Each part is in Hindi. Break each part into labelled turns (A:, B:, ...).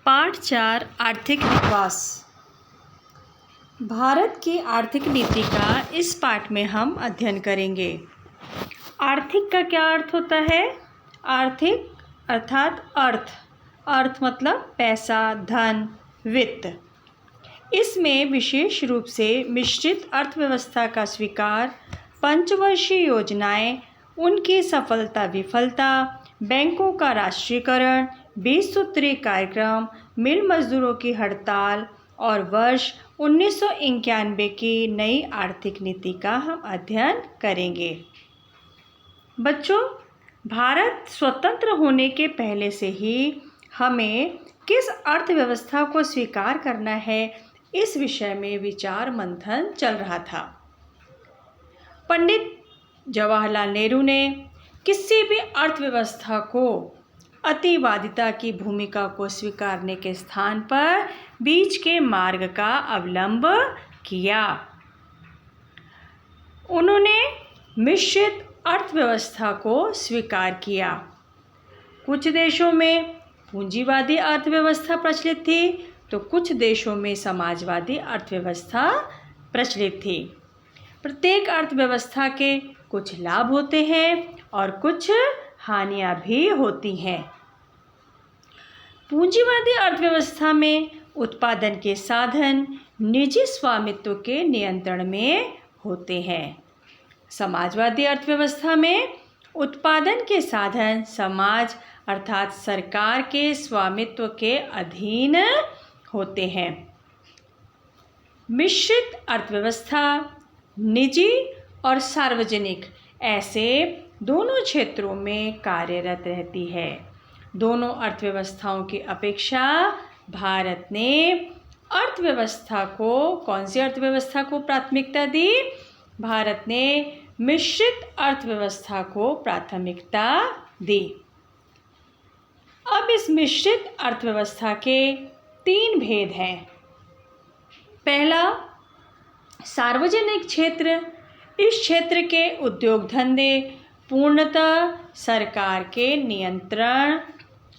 A: पाठ 4 आर्थिक विकास। भारत की आर्थिक नीति का इस पाठ में हम अध्ययन करेंगे। आर्थिक का क्या अर्थ होता है? आर्थिक अर्थात अर्थ मतलब पैसा, धन, वित्त। इसमें विशेष रूप से मिश्रित अर्थव्यवस्था का स्वीकार, पंचवर्षीय योजनाएं, उनकी सफलता विफलता, बैंकों का राष्ट्रीयकरण, 20 सूत्रीय कार्यक्रम, मिल मजदूरों की हड़ताल और वर्ष 1991 की नई आर्थिक नीति का हम अध्ययन करेंगे। बच्चों, भारत स्वतंत्र होने के पहले से ही हमें किस अर्थव्यवस्था को स्वीकार करना है, इस विषय में विचार मंथन चल रहा था। पंडित जवाहरलाल नेहरू ने किसी भी अर्थव्यवस्था को अतिवादिता की भूमिका को स्वीकारने के स्थान पर बीच के मार्ग का अवलंब किया। उन्होंने मिश्रित अर्थव्यवस्था को स्वीकार किया। कुछ देशों में पूंजीवादी अर्थव्यवस्था प्रचलित थी तो कुछ देशों में समाजवादी अर्थव्यवस्था प्रचलित थी। प्रत्येक अर्थव्यवस्था के कुछ लाभ होते हैं और कुछ हानियां भी होती हैं। पूंजीवादी अर्थव्यवस्था में उत्पादन के साधन निजी स्वामित्व के नियंत्रण में होते हैं। समाजवादी अर्थव्यवस्था में उत्पादन के साधन समाज अर्थात सरकार के स्वामित्व के अधीन होते हैं। मिश्रित अर्थव्यवस्था निजी और सार्वजनिक ऐसे दोनों क्षेत्रों में कार्यरत रहती है। दोनों अर्थव्यवस्थाओं की अपेक्षा भारत ने कौन सी अर्थव्यवस्था को प्राथमिकता दी? भारत ने मिश्रित अर्थव्यवस्था को प्राथमिकता दी। अब इस मिश्रित अर्थव्यवस्था के 3 भेद हैं। पहला, सार्वजनिक क्षेत्र। इस क्षेत्र के उद्योग धंधे पूर्णतः सरकार के नियंत्रण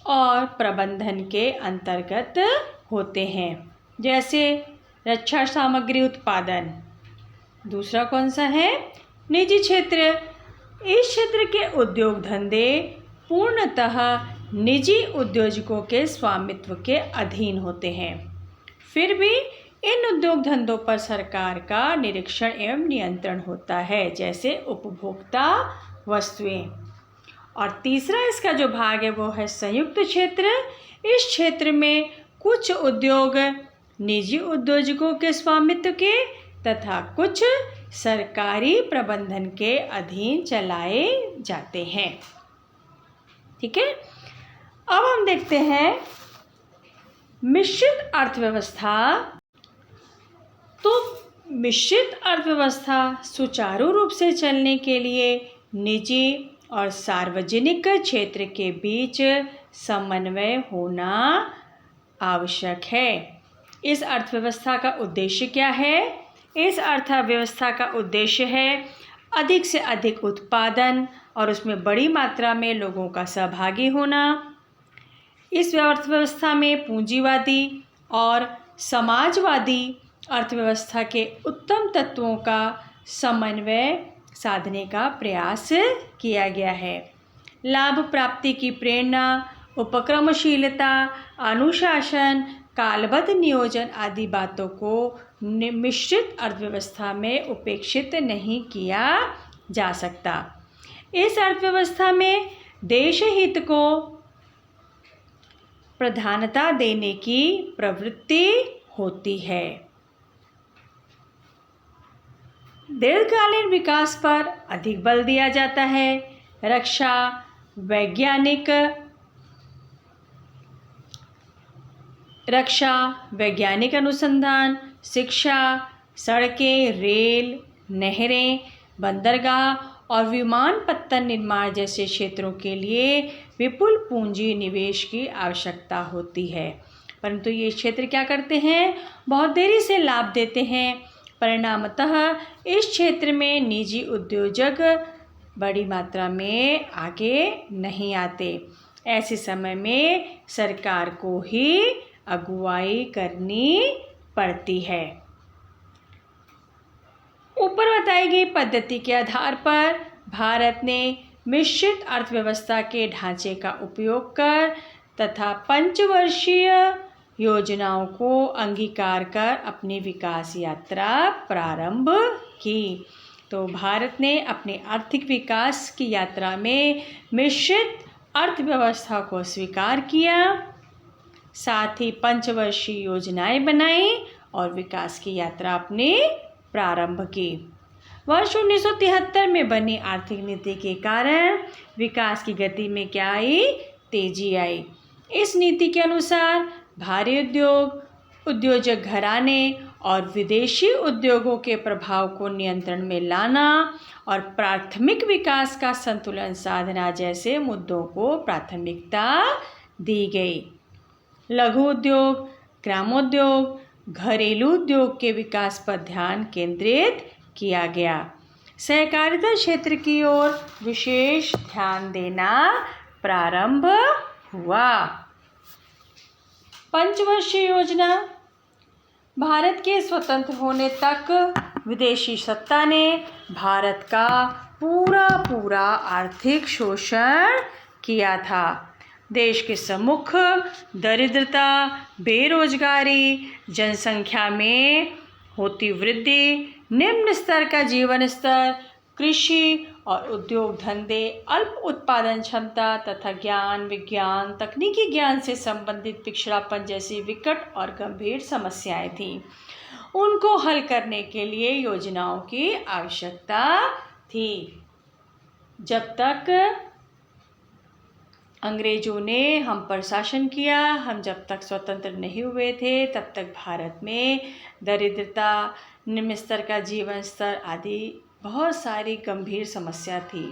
A: और प्रबंधन के अंतर्गत होते हैं, जैसे रक्षा सामग्री उत्पादन। दूसरा कौन सा है? निजी क्षेत्र। इस क्षेत्र के उद्योग धंधे पूर्णतः निजी उद्योजकों के स्वामित्व के अधीन होते हैं। फिर भी इन उद्योग धंधों पर सरकार का निरीक्षण एवं नियंत्रण होता है, जैसे उपभोक्ता वस्तुएं। और तीसरा इसका जो भाग है वो है संयुक्त क्षेत्र। इस क्षेत्र में कुछ उद्योग निजी उद्योजकों के स्वामित्व के तथा कुछ सरकारी प्रबंधन के अधीन चलाए जाते हैं। ठीक है, अब हम देखते हैं मिश्रित अर्थव्यवस्था। तो मिश्रित अर्थव्यवस्था सुचारू रूप से चलने के लिए निजी और सार्वजनिक क्षेत्र के बीच समन्वय होना आवश्यक है। इस अर्थव्यवस्था का उद्देश्य क्या है? इस अर्थव्यवस्था का उद्देश्य है अधिक से अधिक उत्पादन और उसमें बड़ी मात्रा में लोगों का सहभागी होना। इस अर्थव्यवस्था में पूंजीवादी और समाजवादी अर्थव्यवस्था के उत्तम तत्वों का समन्वय साधने का प्रयास किया गया है। लाभ प्राप्ति की प्रेरणा, उपक्रमशीलता, अनुशासन, कालबद्ध नियोजन आदि बातों को मिश्रित अर्थव्यवस्था में उपेक्षित नहीं किया जा सकता। इस अर्थव्यवस्था में देश हित को प्रधानता देने की प्रवृत्ति होती है। दीर्घकालीन विकास पर अधिक बल दिया जाता है। रक्षा, वैज्ञानिक अनुसंधान, शिक्षा, सड़कें, रेल, नहरें, बंदरगाह और विमानपत्तन निर्माण जैसे क्षेत्रों के लिए विपुल पूंजी निवेश की आवश्यकता होती है। परंतु ये क्षेत्र क्या करते हैं? बहुत देरी से लाभ देते हैं। परिणामतः इस क्षेत्र में निजी उद्योजक बड़ी मात्रा में आगे नहीं आते। ऐसे समय में सरकार को ही अगुवाई करनी पड़ती है। ऊपर बताई गई पद्धति के आधार पर भारत ने मिश्रित अर्थव्यवस्था के ढांचे का उपयोग कर तथा पंचवर्षीय योजनाओं को अंगीकार कर अपनी विकास यात्रा प्रारंभ की। तो भारत ने अपने आर्थिक विकास की यात्रा में मिश्रित अर्थव्यवस्था को स्वीकार किया, साथ ही पंचवर्षीय योजनाएं बनाई और विकास की यात्रा अपनी प्रारंभ की। वर्ष 1973 में बनी आर्थिक नीति के कारण विकास की गति में क्या आई? तेजी आई। इस नीति के अनुसार भारी उद्योग, उद्योजक घराने और विदेशी उद्योगों के प्रभाव को नियंत्रण में लाना और प्राथमिक विकास का संतुलन साधना जैसे मुद्दों को प्राथमिकता दी गई। लघु उद्योग, ग्रामोद्योग, घरेलू उद्योग के विकास पर ध्यान केंद्रित किया गया। सहकारिता क्षेत्र की ओर विशेष ध्यान देना प्रारंभ हुआ। पंचवर्षीय योजना। भारत के स्वतंत्र होने तक विदेशी सत्ता ने भारत का पूरा आर्थिक शोषण किया था। देश के सम्मुख दरिद्रता, बेरोजगारी, जनसंख्या में होती वृद्धि, निम्न स्तर का जीवन स्तर, कृषि और उद्योग धंधे, अल्प उत्पादन क्षमता तथा ज्ञान, विज्ञान, तकनीकी ज्ञान से संबंधित पिछड़ापन जैसी विकट और गंभीर समस्याएं थीं। उनको हल करने के लिए योजनाओं की आवश्यकता थी। जब तक अंग्रेजों ने हम पर शासन किया, हम जब तक स्वतंत्र नहीं हुए थे, तब तक भारत में दरिद्रता, निम्न स्तर का जीवन स्तर आदि बहुत सारी गंभीर समस्या थी।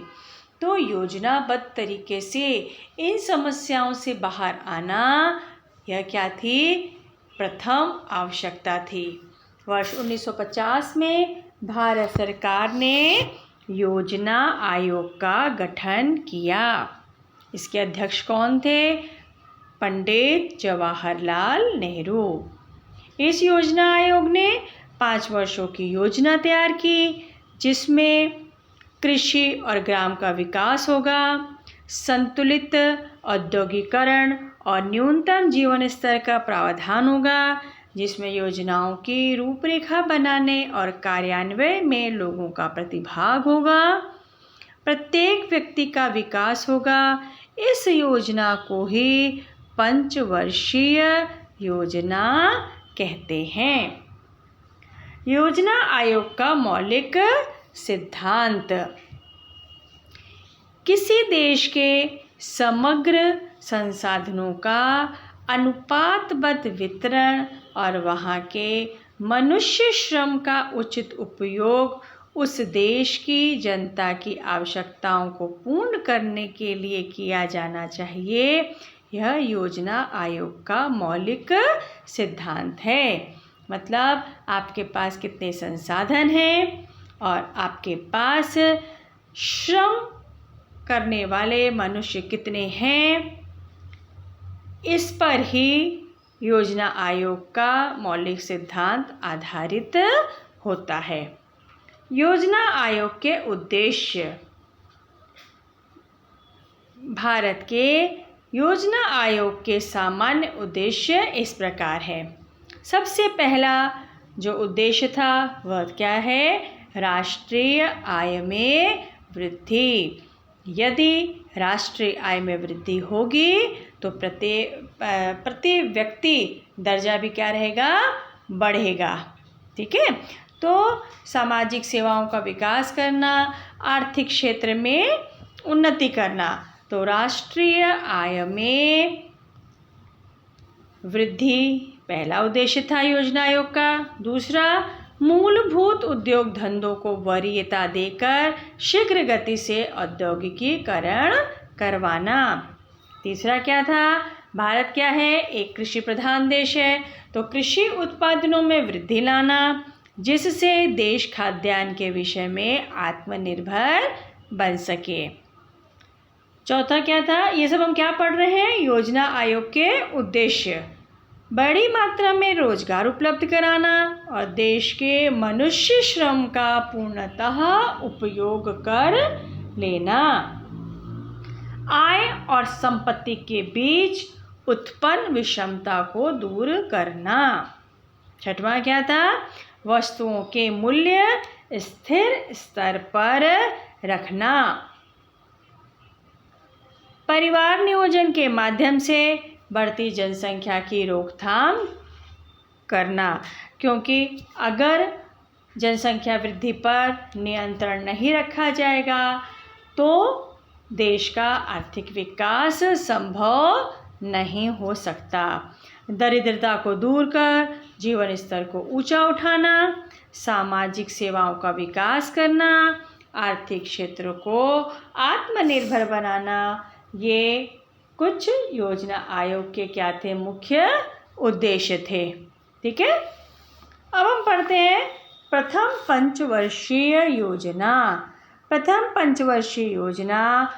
A: तो योजनाबद्ध तरीके से इन समस्याओं से बाहर आना, यह क्या थी? प्रथम आवश्यकता थी। वर्ष 1950 में भारत सरकार ने योजना आयोग का गठन किया। इसके अध्यक्ष कौन थे? पंडित जवाहरलाल नेहरू। इस योजना आयोग ने 5 वर्षों की योजना तैयार की, जिसमें कृषि और ग्राम का विकास होगा, संतुलित औद्योगिकरण और न्यूनतम जीवन स्तर का प्रावधान होगा, जिसमें योजनाओं की रूपरेखा बनाने और कार्यान्वयन में लोगों का प्रतिभाग होगा, प्रत्येक व्यक्ति का विकास होगा। इस योजना को ही पंचवर्षीय योजना कहते हैं। योजना आयोग का मौलिक सिद्धांत। किसी देश के समग्र संसाधनों का अनुपातबद्ध वितरण और वहाँ के मनुष्य श्रम का उचित उपयोग उस देश की जनता की आवश्यकताओं को पूर्ण करने के लिए किया जाना चाहिए। यह योजना आयोग का मौलिक सिद्धांत है। मतलब आपके पास कितने संसाधन हैं और आपके पास श्रम करने वाले मनुष्य कितने हैं, इस पर ही योजना आयोग का मौलिक सिद्धांत आधारित होता है। योजना आयोग के उद्देश्य। भारत के योजना आयोग के सामान्य उद्देश्य इस प्रकार है। सबसे पहला जो उद्देश्य था वह क्या है? राष्ट्रीय आय में वृद्धि। यदि राष्ट्रीय आय में वृद्धि होगी तो प्रति व्यक्ति दर्जा भी क्या रहेगा? बढ़ेगा। ठीक है। तो सामाजिक सेवाओं का विकास करना, आर्थिक क्षेत्र में उन्नति करना, तो राष्ट्रीय आय में वृद्धि पहला उद्देश्य था योजना आयोग का। दूसरा, मूलभूत उद्योग धंधों को वरीयता देकर शीघ्र गति से औद्योगिकीकरण करवाना। तीसरा क्या था? भारत क्या है? एक कृषि प्रधान देश है, तो कृषि उत्पादनों में वृद्धि लाना, जिससे देश खाद्यान्न के विषय में आत्मनिर्भर बन सके। चौथा क्या था? ये सब हम क्या पढ़ रहे हैं? योजना आयोग के उद्देश्य। बड़ी मात्रा में रोजगार उपलब्ध कराना और देश के मनुष्य श्रम का पूर्णतः उपयोग कर लेना। आय और संपत्ति के बीच उत्पन्न विषमता को दूर करना। छठवां क्या था? वस्तुओं के मूल्य स्थिर स्तर पर रखना। परिवार नियोजन के माध्यम से बढ़ती जनसंख्या की रोकथाम करना, क्योंकि अगर जनसंख्या वृद्धि पर नियंत्रण नहीं रखा जाएगा तो देश का आर्थिक विकास संभव नहीं हो सकता। दरिद्रता को दूर कर जीवन स्तर को ऊंचा उठाना, सामाजिक सेवाओं का विकास करना, आर्थिक क्षेत्र को आत्मनिर्भर बनाना, ये कुछ योजना आयोग के क्या थे? मुख्य उद्देश्य थे। ठीक है, अब हम पढ़ते हैं प्रथम पंचवर्षीय योजना। प्रथम पंचवर्षीय योजना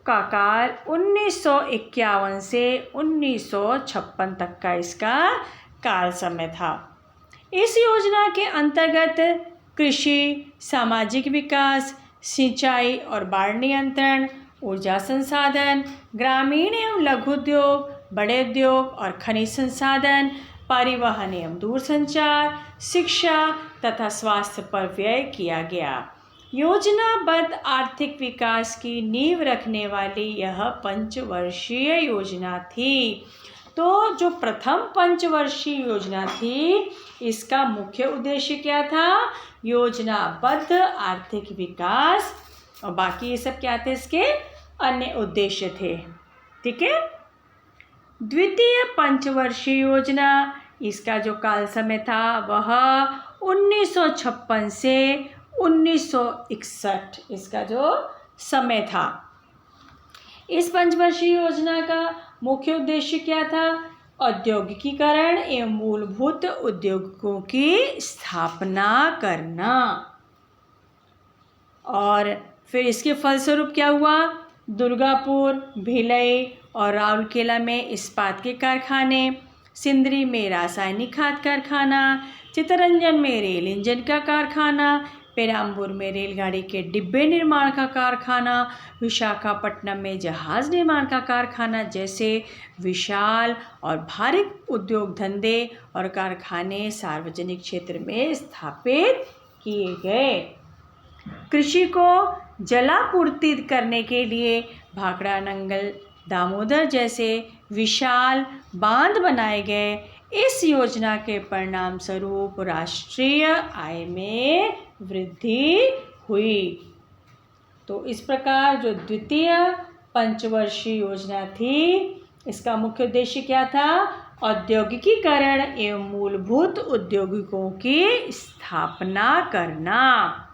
A: का काल 1951 से 1956 तक का इसका काल समय था। इस योजना के अंतर्गत कृषि, सामाजिक विकास, सिंचाई और बाढ़ नियंत्रण, ऊर्जा संसाधन, ग्रामीण एवं लघु उद्योग, बड़े उद्योग और खनिज संसाधन, परिवहन एवं दूरसंचार, शिक्षा तथा स्वास्थ्य पर व्यय किया गया। योजनाबद्ध आर्थिक विकास की नींव रखने वाली यह पंचवर्षीय योजना थी। तो जो प्रथम पंचवर्षीय योजना थी, इसका मुख्य उद्देश्य क्या था? योजनाबद्ध आर्थिक विकास, और बाकी ये सब क्या थे? इसके अन्य उद्देश्य थे। ठीक है। द्वितीय पंचवर्षीय योजना, इसका जो काल समय था वह 1956 से 1961 इसका जो समय था। इस पंचवर्षीय योजना का मुख्य उद्देश्य क्या था? औद्योगिकीकरण एवं मूलभूत उद्योगों की स्थापना करना। और फिर इसके फलस्वरूप क्या हुआ? दुर्गापुर, भिलई और राउरकेला में इस्पात के कारखाने, सिंदरी में रासायनिक खाद कारखाना, चित्तरंजन में रेल इंजन का कारखाना, पेराम्बूर में रेलगाड़ी के डिब्बे निर्माण का कारखाना, विशाखापट्टनम में जहाज निर्माण का कारखाना जैसे विशाल और भारी उद्योग धंधे और कारखाने सार्वजनिक क्षेत्र में स्थापित किए गए। कृषि को जलापूर्ति करने के लिए भाखड़ा, नंगल, दामोदर जैसे विशाल बांध बनाए गए। इस योजना के परिणाम स्वरूप राष्ट्रीय आय में वृद्धि हुई। तो इस प्रकार जो द्वितीय पंचवर्षीय योजना थी, इसका मुख्य उद्देश्य क्या था? औद्योगिकीकरण एवं मूलभूत उद्योगों की स्थापना करना।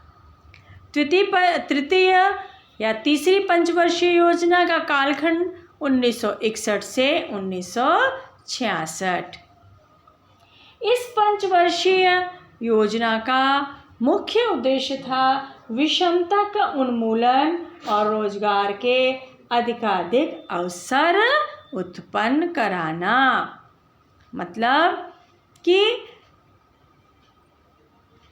A: तृतीय या तीसरी पंचवर्षीय योजना का कालखंड 1961 से 1966। इस पंचवर्षीय योजना का मुख्य उद्देश्य था विषमता का उन्मूलन और रोजगार के अधिकाधिक अवसर उत्पन्न कराना। मतलब कि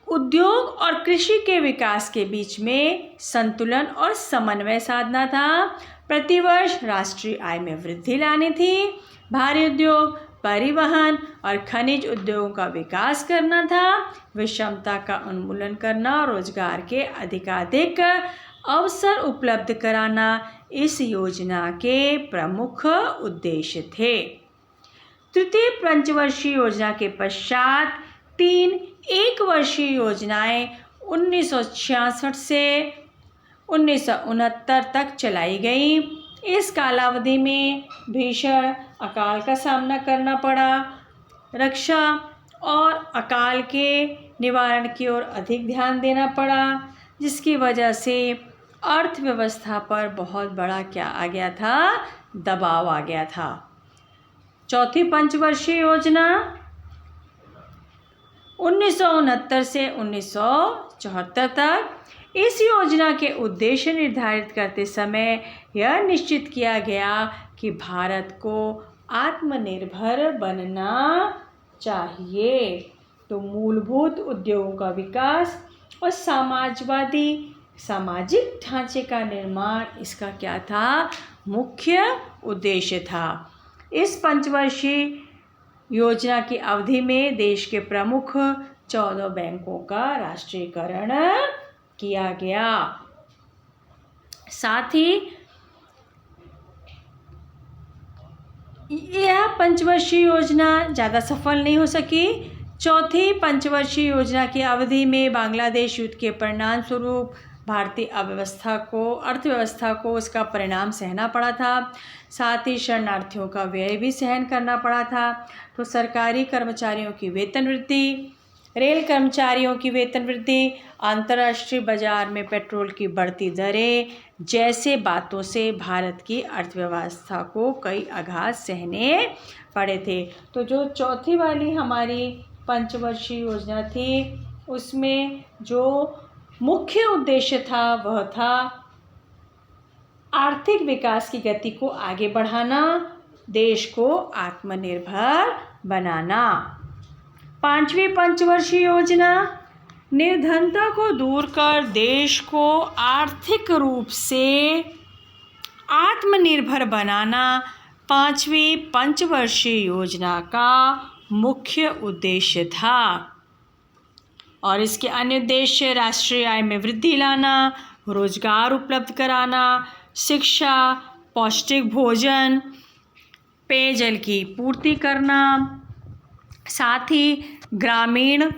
A: उद्योग और कृषि के विकास के बीच में संतुलन और समन्वय साधना था। प्रतिवर्ष राष्ट्रीय आय में वृद्धि लानी थी। भारी उद्योग, परिवहन और खनिज उद्योगों का विकास करना था। विषमता का उन्मूलन करना और रोजगार के अधिकाधिक अवसर उपलब्ध कराना इस योजना के प्रमुख उद्देश्य थे। तृतीय पंचवर्षीय योजना के पश्चात 3 एक वर्षीय योजनाएं 1966 से 1969 तक चलाई गई। इस कालावधि में भीषण अकाल का सामना करना पड़ा। रक्षा और अकाल के निवारण की ओर अधिक ध्यान देना पड़ा, जिसकी वजह से अर्थव्यवस्था पर बहुत बड़ा क्या आ गया था? दबाव आ गया था। चौथी पंचवर्षीय योजना 1969 से 1974 तक। इस योजना के उद्देश्य निर्धारित करते समय यह निश्चित किया गया कि भारत को आत्मनिर्भर बनना चाहिए। तो मूलभूत उद्योगों का विकास और समाजवादी सामाजिक ढांचे का निर्माण इसका क्या था, मुख्य उद्देश्य था। इस पंचवर्षीय योजना की अवधि में देश के प्रमुख 14 बैंकों का राष्ट्रीयकरण किया गया। साथ ही यह पंचवर्षीय योजना ज़्यादा सफल नहीं हो सकी। चौथी पंचवर्षीय योजना की अवधि में बांग्लादेश युद्ध के परिणाम स्वरूप भारतीय अर्थव्यवस्था को उसका परिणाम सहना पड़ा था। साथ ही शरणार्थियों का व्यय भी सहन करना पड़ा था। तो सरकारी कर्मचारियों की वेतन वृद्धि, रेल कर्मचारियों की वेतन वृद्धि, अंतर्राष्ट्रीय बाजार में पेट्रोल की बढ़ती दरें जैसे बातों से भारत की अर्थव्यवस्था को कई आघात सहने पड़े थे। तो जो चौथी वाली हमारी पंचवर्षीय योजना थी उसमें जो मुख्य उद्देश्य था वह था आर्थिक विकास की गति को आगे बढ़ाना, देश को आत्मनिर्भर बनाना। पांचवी पंचवर्षीय योजना निर्धनता को दूर कर देश को आर्थिक रूप से आत्मनिर्भर बनाना पांचवी पंचवर्षीय योजना का मुख्य उद्देश्य था। और इसके अन्य उद्देश्य राष्ट्रीय आय में वृद्धि लाना, रोजगार उपलब्ध कराना, शिक्षा, पौष्टिक भोजन, पेयजल की पूर्ति करना, साथ ही ग्रामीण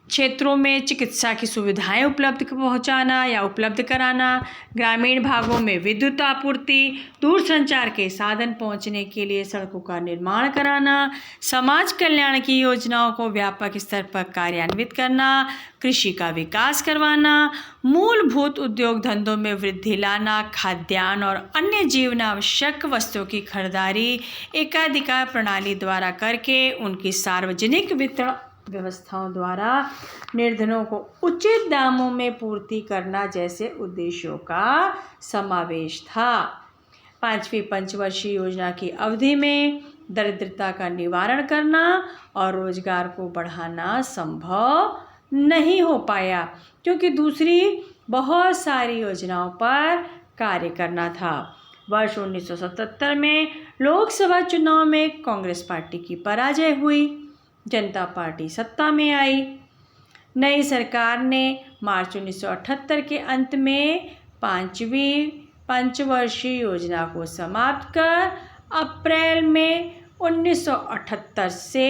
A: क्षेत्रों में चिकित्सा की सुविधाएं उपलब्ध कराना, ग्रामीण भागों में विद्युत आपूर्ति, दूरसंचार के साधन पहुंचने के लिए सड़कों का निर्माण कराना, समाज कल्याण की योजनाओं को व्यापक स्तर पर कार्यान्वित करना, कृषि का विकास करवाना, मूलभूत उद्योग धंधों में वृद्धि लाना, खाद्यान्न और अन्य जीवन आवश्यक वस्तुओं की खरीदारी एकाधिकार प्रणाली द्वारा करके उनकी सार्वजनिक वितरण व्यवस्थाओं द्वारा निर्धनों को उचित दामों में पूर्ति करना जैसे उद्देश्यों का समावेश था। पांचवी पंचवर्षीय योजना की अवधि में दरिद्रता का निवारण करना और रोजगार को बढ़ाना संभव नहीं हो पाया क्योंकि दूसरी बहुत सारी योजनाओं पर कार्य करना था। वर्ष 1977 में लोकसभा चुनाव में कांग्रेस पार्टी की पराजय हुई, जनता पार्टी सत्ता में आई। नई सरकार ने मार्च 1978 के अंत में पांचवी पंचवर्षीय योजना को समाप्त कर अप्रैल में 1978 से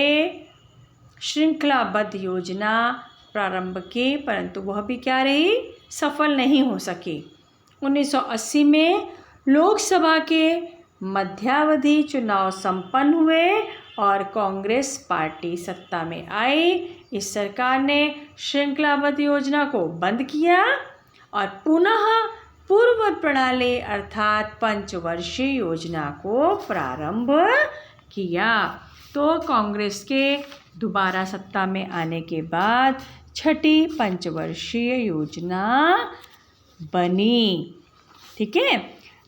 A: श्रृंखलाबद्ध योजना प्रारंभ की, परंतु वह भी क्या रही, सफल नहीं हो सकी। 1980 में लोकसभा के मध्यावधि चुनाव संपन्न हुए और कांग्रेस पार्टी सत्ता में आई। इस सरकार ने श्रृंखलाबद्ध योजना को बंद किया और पुनः पूर्व प्रणाली अर्थात पंचवर्षीय योजना को प्रारंभ किया। तो कांग्रेस के दोबारा सत्ता में आने के बाद छठी पंचवर्षीय योजना बनी। ठीक है,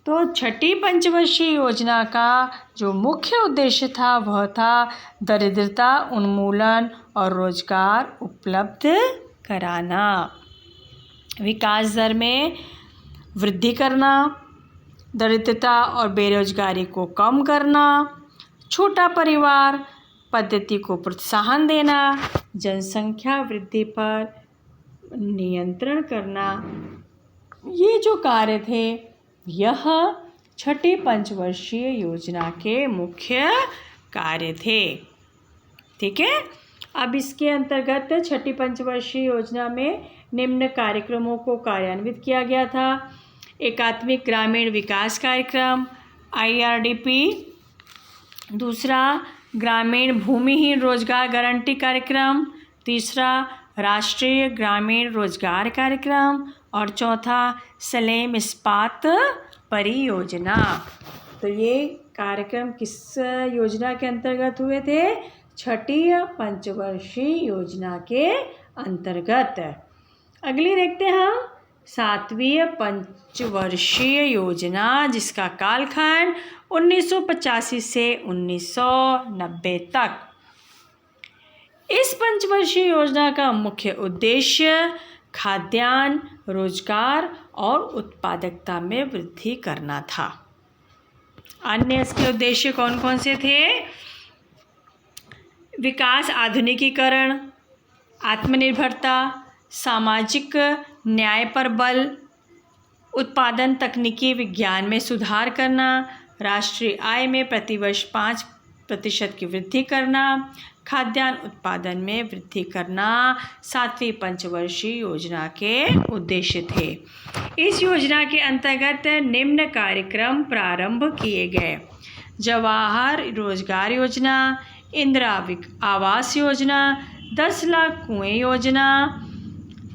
A: तो छठी पंचवर्षीय योजना का जो मुख्य उद्देश्य था वह था दरिद्रता उन्मूलन और रोजगार उपलब्ध कराना, विकास दर में वृद्धि करना, दरिद्रता और बेरोजगारी को कम करना, छोटा परिवार पद्धति को प्रोत्साहन देना, जनसंख्या वृद्धि पर नियंत्रण करना, ये जो कार्य थे यह छठी पंचवर्षीय योजना के मुख्य कार्य थे। ठीक है, अब इसके अंतर्गत छठी पंचवर्षीय योजना में निम्न कार्यक्रमों को कार्यान्वित किया गया था। एकात्मिक ग्रामीण विकास कार्यक्रम IRDP, दूसरा ग्रामीण भूमिहीन रोजगार गारंटी कार्यक्रम, तीसरा राष्ट्रीय ग्रामीण रोजगार कार्यक्रम और चौथा सलेम इस्पात परियोजना। तो ये कार्यक्रम किस योजना के अंतर्गत हुए थे? छठी पंचवर्षीय योजना के अंतर्गत। अगली देखते हैं हम 7वीं पंचवर्षीय योजना, जिसका कालखंड 1985 से 1990 तक। इस पंचवर्षीय योजना का मुख्य उद्देश्य खाद्यान्न, रोजगार और उत्पादकता में वृद्धि करना था। अन्य इसके उद्देश्य कौन कौन से थे? विकास, आधुनिकीकरण, आत्मनिर्भरता, सामाजिक न्याय पर बल, उत्पादन तकनीकी विज्ञान में सुधार करना, राष्ट्रीय आय में प्रतिवर्ष 5% की वृद्धि करना, खाद्यान्न उत्पादन में वृद्धि करना 7वीं पंचवर्षीय योजना के उद्देश्य थे। इस योजना के अंतर्गत निम्न कार्यक्रम प्रारंभ किए गए: जवाहर रोजगार योजना, इंदिरा आवास योजना, 10 लाख कुएं योजना।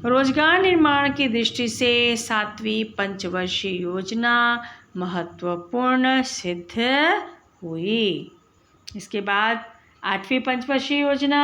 A: रोजगार निर्माण की दृष्टि से 7वीं पंचवर्षीय योजना महत्वपूर्ण सिद्ध हुई। इसके बाद 8वीं पंचवर्षीय योजना,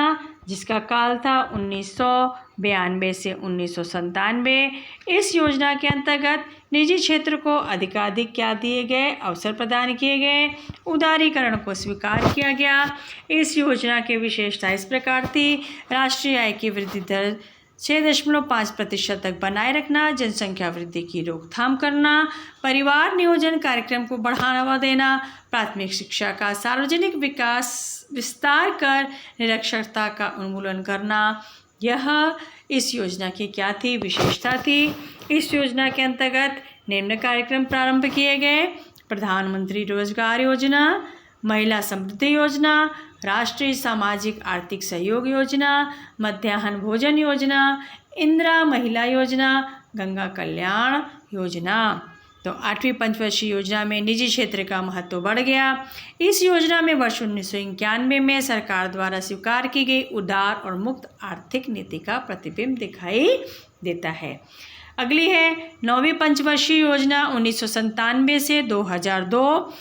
A: जिसका काल था 1992 से 1997। इस योजना के अंतर्गत निजी क्षेत्र को अधिकाधिक क्या दिए गए? अवसर प्रदान किए गए। उदारीकरण को स्वीकार किया गया। इस योजना की विशेषता इस प्रकार थी: राष्ट्रीय आय की वृद्धि दर 6.5% तक बनाए रखना, जनसंख्या वृद्धि की रोकथाम करना, परिवार नियोजन कार्यक्रम को बढ़ावा देना, प्राथमिक शिक्षा का सार्वजनिक विस्तार कर निरक्षरता का उन्मूलन करना। यह इस योजना की क्या थी? विशेषता थी। इस योजना के अंतर्गत निम्न कार्यक्रम प्रारंभ किए गए: प्रधानमंत्री रोजगार योजना, महिला समृद्धि योजना, राष्ट्रीय सामाजिक आर्थिक सहयोग योजना, मध्याह्न भोजन योजना, इंदिरा महिला योजना, गंगा कल्याण योजना। तो 8वीं पंचवर्षीय योजना में निजी क्षेत्र का महत्व बढ़ गया। इस योजना में वर्ष 1991 में सरकार द्वारा स्वीकार की गई उदार और मुक्त आर्थिक नीति का प्रतिबिंब दिखाई देता है। अगली है 9वीं पंचवर्षीय योजना 1997 से 2002।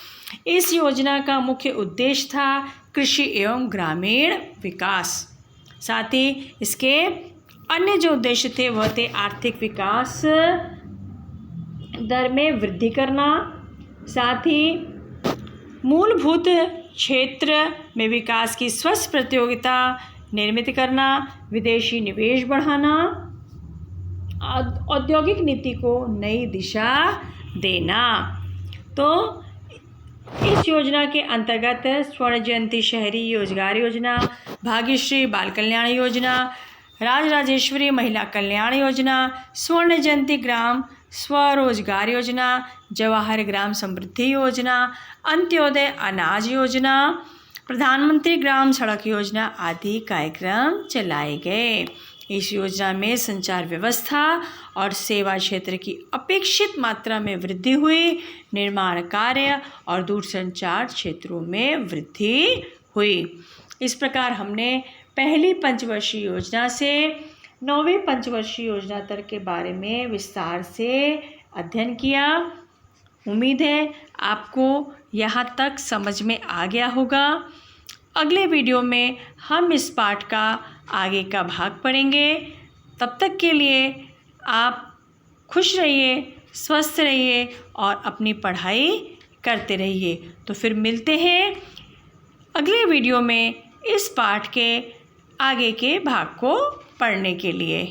A: इस योजना का मुख्य उद्देश्य था कृषि एवं ग्रामीण विकास। साथ ही इसके अन्य जो उद्देश्य थे वह थे आर्थिक विकास दर में वृद्धि करना, साथ ही मूलभूत क्षेत्र में विकास की स्वस्थ प्रतियोगिता निर्मित करना, विदेशी निवेश बढ़ाना, औद्योगिक नीति को नई दिशा देना। तो इस योजना के अंतर्गत स्वर्ण जयंती शहरी रोजगार योजना, भाग्यश्री बाल कल्याण योजना, राजराजेश्वरी महिला कल्याण योजना, स्वर्ण जयंती ग्राम स्वरोजगार योजना, जवाहर ग्राम समृद्धि योजना, अंत्योदय अनाज योजना, प्रधानमंत्री ग्राम सड़क योजना आदि कार्यक्रम चलाए गए। इस योजना में संचार व्यवस्था और सेवा क्षेत्र की अपेक्षित मात्रा में वृद्धि हुई, निर्माण कार्य और दूरसंचार क्षेत्रों में वृद्धि हुई। इस प्रकार हमने पहली पंचवर्षीय योजना से 9वीं पंचवर्षीय योजना तक के बारे में विस्तार से अध्ययन किया। उम्मीद है आपको यहाँ तक समझ में आ गया होगा। अगले वीडियो में हम इस पाठ का आगे का भाग पढ़ेंगे। तब तक के लिए आप खुश रहिए, स्वस्थ रहिए और अपनी पढ़ाई करते रहिए। तो फिर मिलते हैं अगले वीडियो में इस पाठ के आगे के भाग को पढ़ने के लिए।